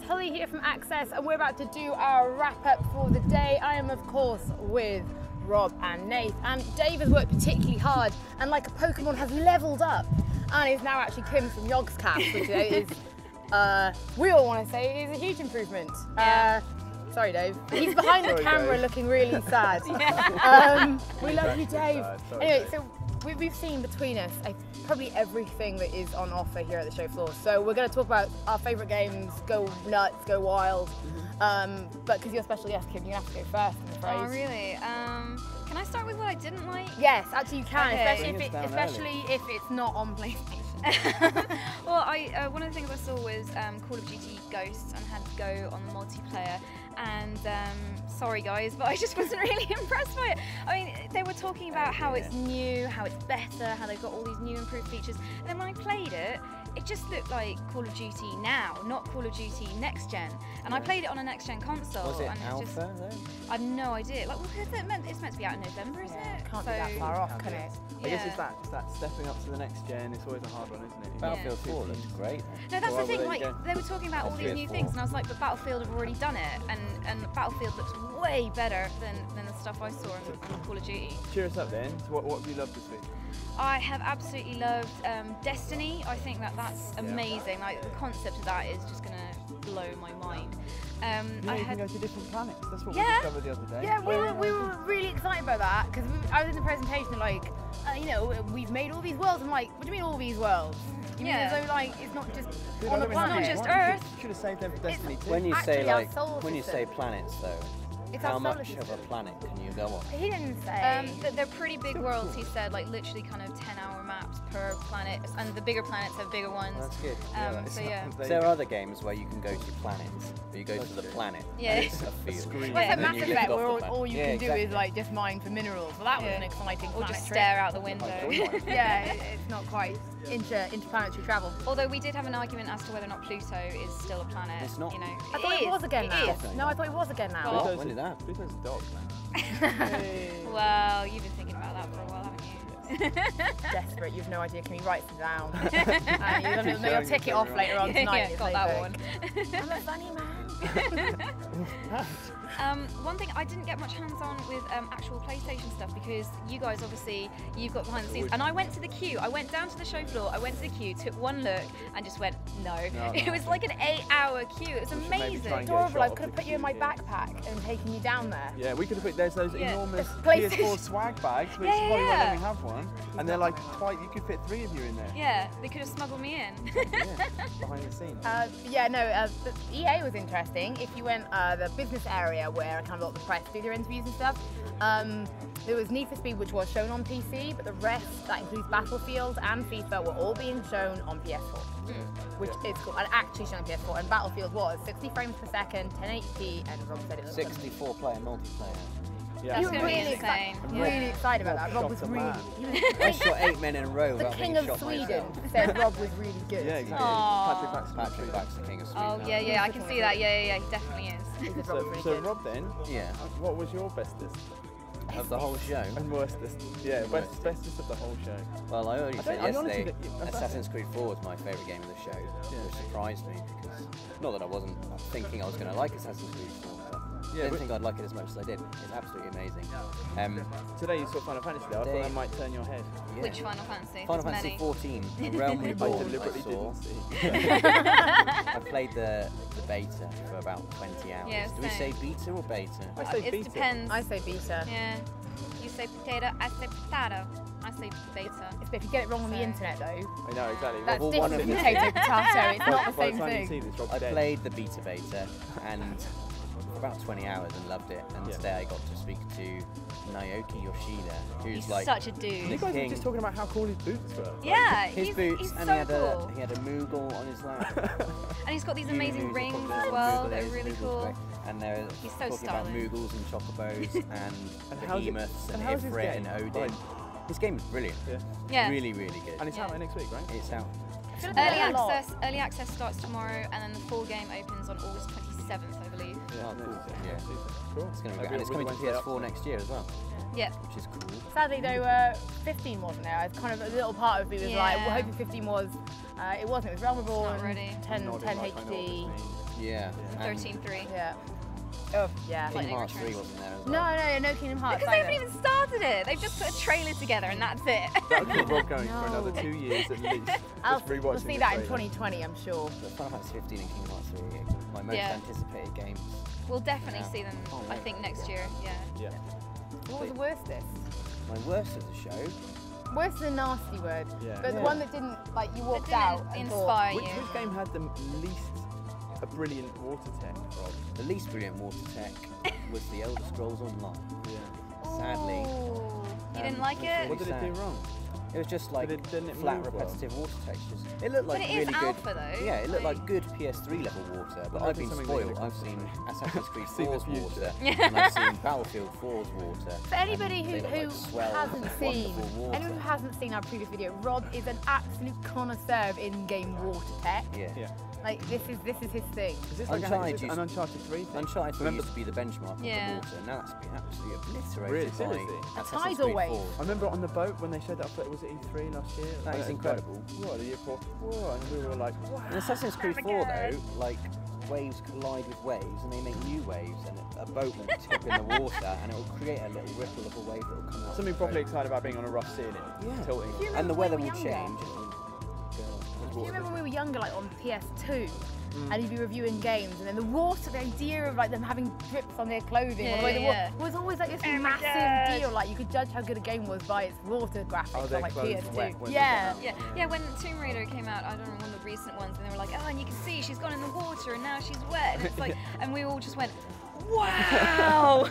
Holly here from Access, and we're about to do our wrap-up for the day. I am, of course, with Rob and Nath, and Dave has worked particularly hard, and like a Pokemon has leveled up, and is now actually Kim from Yogscast, which is, we all want to say, is a huge improvement. Yeah. Sorry, Dave. He's behind the camera looking really sad. We love you, Dave. Anyway, so we've seen between us probably everything that is on offer here at the show floor. So we're going to talk about our favourite games, go nuts, go wild. But because you're a special guest, Kim, you're going to have to go first, I'm afraid. Oh, really? Can I start with what I didn't like? Yes, actually you can, Okay. especially if it's not on PlayStation. Well, one of the things I saw was Call of Duty Ghosts and had to go on the multiplayer. And sorry guys, but I just wasn't really impressed by it. I mean, they were talking about how it's new, how it's better, how they've got all these new improved features. And then when I played it, it just looked like Call of Duty now, not Call of Duty next gen. And I played it on a next gen console. Was it and alpha though? I had no idea. Like, well, it's meant to be out in November, isn't it? Can't be that far off, can it? I guess it's that stepping up to the next gen. It's always a hard one, isn't it? Battlefield 4 looks great. No, that's the thing. there Like, you go. they were talking about all these new things, and I was like, but Battlefield have already done it, and Battlefield looks way better than the stuff I saw in Call of Duty. Cheer us up then. So what have you loved this week? I have absolutely loved Destiny. I think that's amazing. Like, the concept of that is just gonna blow my mind. You can go to different planets. That's what Yeah. we discovered the other day. Yeah, we were really excited about that because I was in the presentation like, you know, we've made all these worlds. I'm like, what do you mean all these worlds? You mean as though like it's not just on a planet? Not just Earth. Should have saved them for Destiny 2. When you say actually our like, solar when you system. say planets though, It's how our solar much of a system. planet can you go on? He didn't say. They're pretty big worlds, he said, like literally kind of 10-hour maps per planet, and the bigger planets have bigger ones. That's good. So yeah. There are other games where you can go to planets, but you go to the planet. Yeah. And it's a field. Well, it's Yeah. like And then Mass you Effect lift off where the all you planet. can do Yeah, is exactly. like just mine for minerals. Well, that was Yeah. an exciting Or planet just trip. stare out the window. Yeah, it's not quite interplanetary travel. Although we did have an argument as to whether or not Pluto is still a planet. It's not. You know, I thought it was again now. is. No, I thought it was again now. Well- When did that? Pluto's a dog, man. Well, you've been thinking about that for a while, haven't you? Desperate, you've no idea. Can you write it down? And you'll tick it off later on tonight. Yeah, It's got like, that one. I'm a funny man. One thing I didn't get much hands-on with actual PlayStation stuff because you guys obviously you've got behind the scenes, and I went to the queue. I went down to the show floor. I went to the queue, took one look, and just went no. It was like an 8-hour queue. It was We should maybe try amazing. and get a Adorable. shot I of could have the put you in my queue here. backpack and taken you down there. Yeah, we could have put, there's those Yeah. enormous PlayStation. PS4 swag bags, which Yeah, Holly won't yeah. let me have one. And they're like, you could fit 3 of you in there. Yeah, they could have smuggled me in. Yeah, behind the scenes. The EA was interesting. If you went the business area where kind of a lot of the press do their interviews and stuff, there was Need for Speed, which was shown on PC, but the rest, that includes Battlefield and FIFA, were all being shown on PS4, which is cool, and actually shown on PS4. And Battlefield was 60 frames per second, 1080p, and Rob said it was 64-player multiplayer. Yeah. You That's were gonna be really insane. really excited about that. Rob was Shot a really. man. I shot 8 men in a row The without King being of shot Sweden myself. said Rob was really good. Yeah, exactly. Aw. Patrick Patrick the King of Sweden. Oh yeah, I can see that. Yeah, he definitely is. He said Rob was So, really so good. Rob then, Yeah, what was your bestest of the whole show. and worstest? Yeah, bestest of the whole show. Well, I already said I honestly yesterday, don't- that's Assassin's Creed 4 was my favourite game of the show, which surprised me because, not that I wasn't thinking I was going to like Assassin's Creed 4, but I didn't think I'd like it as much as I did. It's absolutely amazing. Today you saw Final Fantasy though, I thought that might turn your head. Yeah. Which Final Fantasy? Final There's Fantasy many. 14, A Realm I Reborn, deliberately I saw. didn't see. I played the beta for about 20 hours. Yeah, Do we say same. beta or beta? I say It beta. depends. I say beta. Yeah. You say potato, I say potato. I say beta. If you get it wrong on the So- internet though, I know, exactly. that's Well, one different of from the- potato potato. It's not the By same the time you see thing. this, Rob's I dead. played the beta and for about 20 hours and loved it. And Yeah. today I got to speak to Naoki Yoshida, who's He's like such a dude. You guys were King. just talking about how cool his boots were. Yeah, his he's, boots, he's and so he had cool. a Moogle on his lap. And he's got these Huge amazing Moogle rings from as the well. Moogle They're days, really Moogle's cool. great. And they're He's so talking about stylish. Moogles and Chocobos and how's it- Behemoths and and how's his Ifrit game? and Odin. Like- His game is brilliant. Yeah. Yeah. Really, really good. And it's out next week, right? It's out. Early access starts tomorrow, and then the full game opens on August 27th, I believe. Oh, cool. Yeah. Cool. It's going to I'll be, be and it's with coming to you Wednesday PS4 next year as well, Yeah. which is cool. Sadly though, 15 wasn't there. It's kind of a little part of me was like, Yeah. we're hoping 15 was. It wasn't. It was Realm Reborn, not ready. 10 Nodding like I know what 10 HD. this means. Yeah. and 13.3. Yeah. Oh, yeah. Kingdom Lightning Hearts 3 Returns. wasn't there as well. No Kingdom Hearts. Because they either. haven't even started it. They've just put a trailer together and that's it. That'll keep Rob going for No. another 2 years at least. We'll Just rewatching see the that in trailer. 2020, I'm sure. But Final Fantasy 15 and Kingdom Hearts 3 are my most Yeah. anticipated games. We'll definitely Yeah. see them, Can't I wait. think, next year. Yeah. Yeah. What was the worstest? My worst of the show. Worst is a nasty word. Yeah. But the Yeah. one that didn't, like, you walked didn't out and thought, inspire Which, you. which game had the least brilliant water tech, Rob? The least brilliant water tech was the Elder Scrolls Online. Yeah. Sadly. Ooh. You didn't like it's it? really What did it do sad. wrong? It was just like Didn't it flat, move well? repetitive water textures. It looked like But it really is good. alpha though. Yeah, it looked like good PS3 level water, but Well, I've been something that spoiled. you I've seen Assassin's Creed Seen the 4's future. water, and I've seen Battlefield 4's water. For anybody and who, they look like swell, hasn't seen, wonderful water. anyone who hasn't seen our previous video, Rob is an absolute connoisseur of in-game water tech. Yeah. Yeah. Like this is his thing. Is this like Uncharted is this used- an Uncharted 3 thing? Uncharted 3 Remember- used to be the benchmark Yeah. of the water, and now it's been absolutely obliterated Really? by Seriously? Assassin's tidal Creed wave. 4. I remember on the boat when they showed that, was it E3 last year? That is And incredible. What, the year before? Whoa, and we were like, wow. In Assassin's Creed 4 though, like waves collide with waves and they make new waves, and a boat will tip in the water and it will create a little ripple of a wave that will come out. Something of the properly boat. excited about being on a rough ceiling. Yeah. Tilting. Do you And the remember weather when we will were younger? change. It will go. Do you remember when we were younger, like on PS2, Mm. and you'd be reviewing games, and then the water, the idea of like them having drips on their clothing, or the way Yeah, the yeah. water was always like this Oh my massive God. deal. Like you could judge how good a game was by its water graphics Oh, on their like clothes PS2. wet when they Yeah. come out. Yeah, when Tomb Raider came out, I don't know, one of the recent ones, and they were like, oh, and you can see she's gone in the water and now she's wet. And it's like, and we all just went, wow!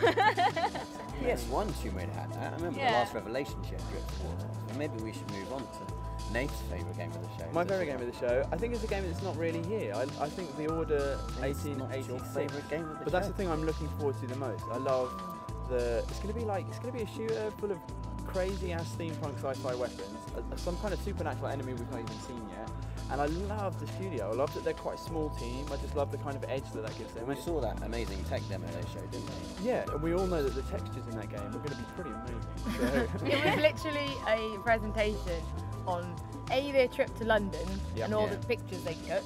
PS1 Tomb Raider had that. I remember Yeah. the last Revelation shit dripped water. So maybe we should move on to Nate's favourite game of the show. My favourite game of the show, I think it's a game that's not really here. I think The Order It's not your 1886. favourite game of the But that's show. the thing I'm looking forward to the most. I love it's gonna be a shooter full of crazy ass steampunk sci-fi weapons, some kind of supernatural enemy we've not even seen yet. And I love the studio. I love that they're quite a small team. I just love the kind of edge that gives them. And we saw that amazing tech demo they showed, didn't we? Yeah, and we all know that the textures in that game are going to be pretty amazing. So, It was literally a presentation on their trip to London Yeah. and all Yeah. the pictures they took.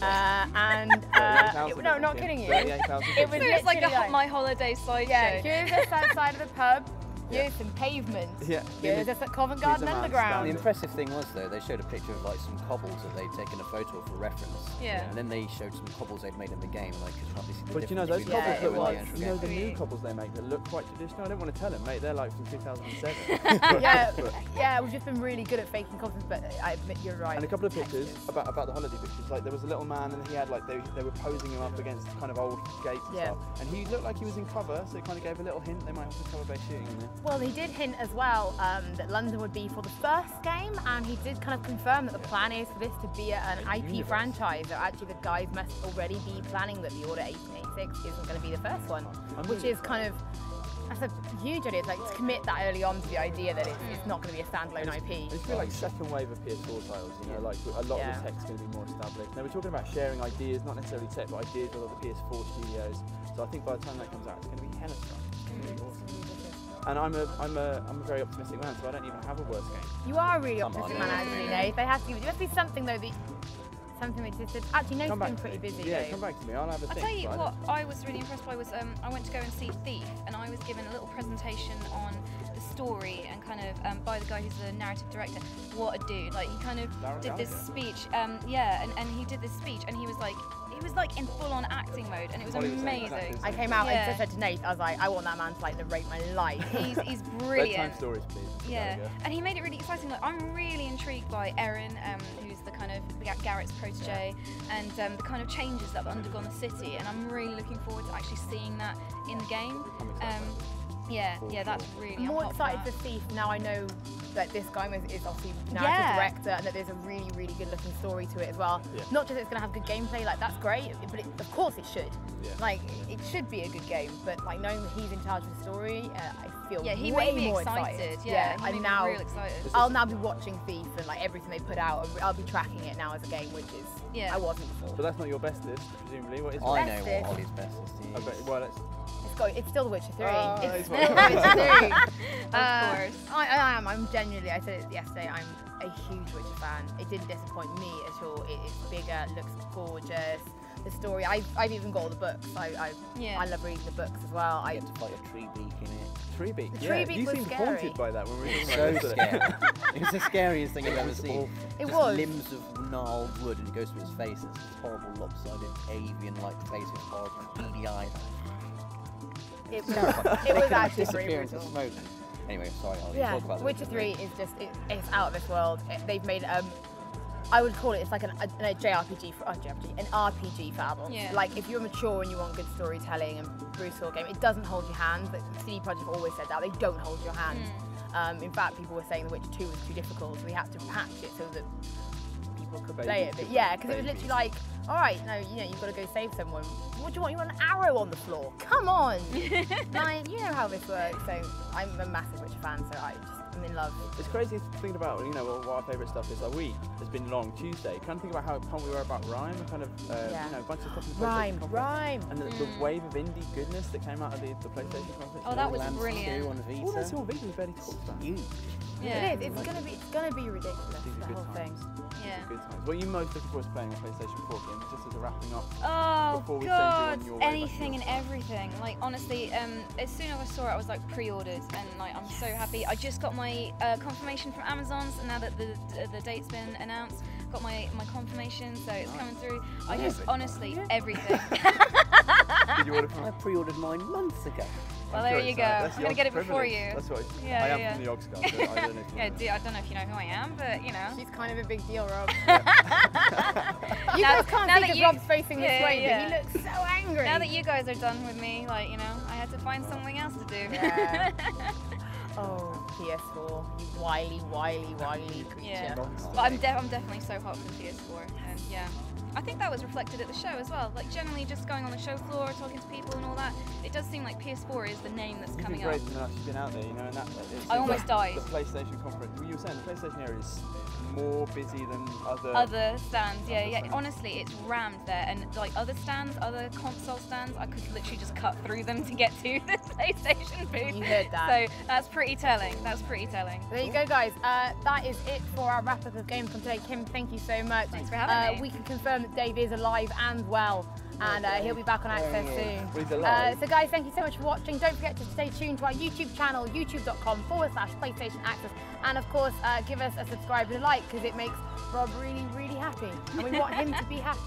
And 38,000 no, not pictures. kidding you. 38,000 It was So it's like literally my holiday slideshow. Yeah, here's us outside of the pub. Yeah. Here's some pavements. Yeah. Here's us at Covent Garden Here's a man The Underground. impressive thing was though, they showed a picture of like some cobbles that they'd taken a photo of for reference. Yeah. And then they showed some cobbles they'd made in the game, and I could hardly see the But you know, those difference between Yeah, cobbles it look like, was. you know, the new Creepy. cobbles they make that look quite traditional. I don't want to tell them, mate, they're like from 2007. yeah, But- yeah, we've just been really good at faking confidence, but I admit you're right. And a couple of pictures Textures. about the holiday pictures. Like there was a little man, and he had like they were posing him up against kind of old gates and Yeah. stuff. And he looked like he was in cover, so it kind of gave a little hint they might have some cover-based shooting in there. Well, he did hint as well that London would be for the first game, and he did kind of confirm that the plan is for this to be an IP universe. franchise. So actually, the guys must already be planning that the Order 1886 isn't going to be the first one, I'm which really is kind of that's a huge idea. It's like to commit that early on to the idea that it's not going to be a standalone IP. It's feel like second wave of PS4 titles, you know, like a lot Yeah. of the tech's going to be more established. Now we're talking about sharing ideas, not necessarily tech, but ideas with other PS4 studios. So I think by the time that comes out, it's going to be hella strong. It's going to be awesome. And I'm a very optimistic man, so I don't even have a worst game. You are a really Come on. optimistic man, actually, Nate. They have to give there must be something though that something that existed. Actually, Nate's Come back been to pretty me. busy. Yeah, though. come back to me. I'll have a I'll think. tell you but I what I was really impressed by was I went to go and see Thief, and I was given a little presentation on the story and kind of by the guy who's the narrative director. What a dude! Like he kind of Darren did this Gallagher. speech. Yeah, and he did this speech, and he was like in full-on acting mode, and it was Hollywood amazing. actors. I came out Yeah. and said to Nate, I was like, I want that man to like narrate my life. He's Bedtime brilliant. stories, please. Mr. Yeah, Gallagher. and he made it really exciting. Like, I'm really intrigued by Erin, who's the kind of Garrett's protege, and the kind of changes that have undergone the city. And I'm really looking forward to actually seeing that in the game. I'm excited. Yeah, that's really. I'm I'm more hot excited for for Thief now. I know that this guy is obviously narrative Yeah. director, and that there's a really, really good looking story to it as well. Yeah. Not just it's going to have good gameplay, like that's great, but of course it should. Yeah. Like it should be a good game, but like knowing that he's in charge of the story, I feel Yeah, he way made me more excited. Yeah, Yeah, he made and me now real excited. I'll now be watching Thief and like everything they put out. I'll be tracking it now as a game, which is Yeah. I wasn't before. But that's not your bestest, presumably. What is it? I know Bestest. what Ollie's bestest I is. bet, well, it's, It's still The Witcher 3. Ah, it's he's still one The of Witcher 3. Of course. I am. I'm genuinely. I said it yesterday. I'm a huge Witcher fan. It didn't disappoint me at all. It's bigger, looks gorgeous. The story, I've even got all the books. I love reading the books as well. You get to fight a tree beak in it. Treebeak. The Yeah, Treebeak you was seemed scary. haunted by that when we were talking So about it yesterday. scary. It was the scariest thing I've ever seen. It Just was. limbs of gnarled wood and it goes through his face. It's this horrible lopsided avian-like face with horrible beady eyes. It Terrifying. was They can actually disappear pretty into brutal. smoke. Anyway, sorry, I'll Yeah, talk about The Witcher 3 is just, it's out of this world. They've made, I would call it, it's like a JRPG, an RPG for adults. Yeah. Like, if you're mature and you want good storytelling and brutal game, it doesn't hold your hand. But CD Projekt have always said that, they don't hold your hand. In fact, people were saying The Witcher 2 was too difficult, so we had to patch it so that people could play it. But yeah, because it was literally like, all right, no, you know, you've got to go save someone. What do you want? You want an arrow on the floor? Come on! Like, you know how this works. So I'm a massive Witcher fan, so I'm in love. It's crazy thinking about, you know, what our favourite stuff is. Our week has been long. Tuesday. Kind of think about how pumped we were about Rhyme, and kind of, Yeah. you know, a bunch of stuff in the PlayStation conference. Rhyme. And the wave of indie goodness that came out of the PlayStation conference. Oh, that was Lands brilliant. 2 on Vita. All that's all Vita we barely talked about. Huge. Yeah. It is. It's gonna be ridiculous. These are The good whole thing. times. Yeah. Good times. What are you most looking forward to playing on PlayStation 4, Kim? Just as a wrapping up. Oh Before we send you God! on your way back to Anything your and everything. Like honestly, as soon as I saw it, I was like pre-ordered, and like I'm so happy. I just got my confirmation from Amazon, so now that the date's been announced, got my confirmation, so it's coming through. I just honestly everything. Did you order from I pre-ordered mine months ago. Well, I'm there sure you it's go. that's I'm the gonna get it Ox before privilege. you. That's what Yeah, I am yeah. from the Ox Guard, so I don't know if you Yeah, know. I don't know if you know who I am, but you know. She's kind of a big deal, Rob. Now- You guys can't now see that because you- Rob's facing this Yeah, way, yeah. but he looks so angry. Now that you guys are done with me, like you know, I had to find something else to do. Yeah. Oh, PS4, you wily creature. Yeah. But I'm definitely so hot for the PS4, and yeah. I think that was reflected at the show as well. Like generally just going on the show floor, talking to people and all that, it does seem like PS4 is the name that's You've been coming great up. than us. You've been out there, you know, and that. It seems almost like died. The PlayStation conference. You were saying the PlayStation area is more busy than Other stands, yeah. Honestly, it's rammed there, and like other stands, other console stands, I could literally just cut through them to get to the PlayStation booth. You heard that. So that's pretty telling. That's pretty telling. There you go, guys. That is it for our wrap-up of Gamescom today. Kim, thank you so much. Thanks for having me. We can confirm that Dave is alive and well, and he'll be back on Access soon. Well, he's alive. So guys, thank you so much for watching. Don't forget to stay tuned to our YouTube channel, youtube.com/PlayStation Access. And of course, give us a subscribe and a like, because it makes Rob really, really happy. And we want him to be happy.